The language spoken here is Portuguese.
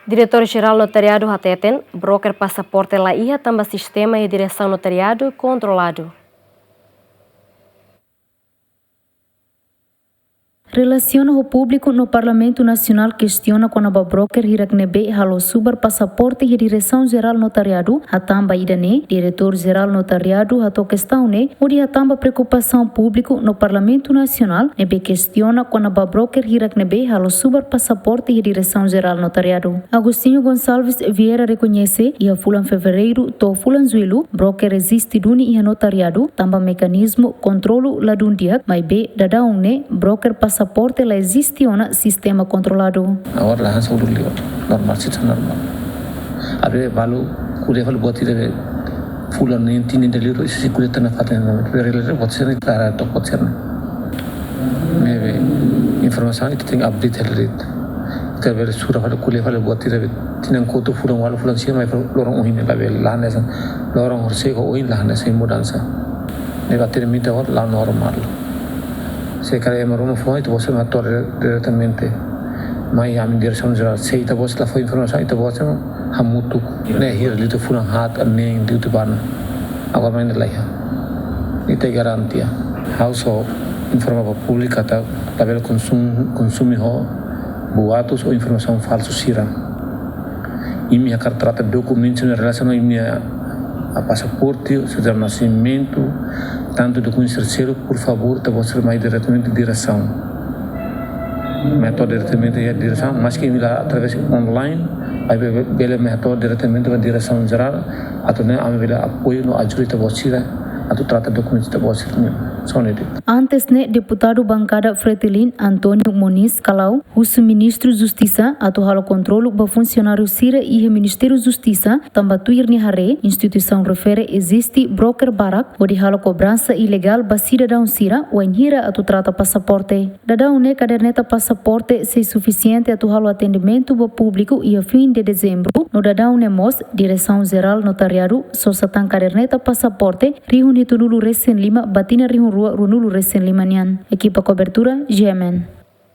Diretor-Geral Notariado Hateten, broker passaporte lá ia também sistema e direção notariado controlado. Relaciona o público no Parlamento Nacional questiona quando a broker hiraknebe halo subar passaporte e direção-geral notariado, hatamba idane, diretor-geral notariado hato questão ne, onde hatamba preocupação público no Parlamento Nacional, nebe questiona quando a broker hiraknebe halo subar passaporte e direção-geral notariado. Agostinho Gonçalves Vieira reconhece e a fulan fevereiro to fulan zuilu, broker existe duni e notariado, tamba mecanismo controlo ladundiak, mas be dadaung ne, broker passaporte la existe um sistema controlado. Agora lá são normal, situação normal. Abre balu kuliah balu buat tidak fulan ni tini deliru isi kuliah tanah fatena. Related buat sini cara to buat sini. Maybe informasi itu tinggal update helit. Kita beri surah balu kuliah balu buat tidak tinang koto fulan walu fulan siapa mai lorong uhin la bel lah nesa lorong horse ko uhin lah nesa mudansa. Ni bater minta or la normal. Se queremos uma fonte, você matou diretamente. Mas a minha direção geral, se ita você lá foi informação, ita você hamutu, né? Hier lito fulan hat, nem lito barna. Agora mais lá ia. Ita garantia. Household informação pública tá, tabela consumo ho, boatos ou informação falsa sira. E minha carta trata documentos em relação a minha passaporte, certidão de nascimento, tanto documento terceiro, por favor, tá você mais diretamente direção. Método diretamente é direção, mas que lá através online, aí bela método diretamente da direção geral, atau né, bela apoio no ajuda tá você, atau trata documentos tá você Antes ne deputado bancada Fretilin Antônio Moniz Kalau, o ministro Justiça atau halo controlo ba funcionário Sira e Ministério Justiça também tuir ni hare instituição refere existe broker barak onde halo cobrança ilegal ba cidadão Sira ou enhira atau trata passaporte. Dadão ne caderneta passaporte se suficiente atau halo atendimento ba público e a fim de dezembro no dadão ne mos direção geral notariado so satan caderneta passaporte rihun hitunulu recém lima batina rihun rua runulu recém limanian. Equipa cobertura GMN.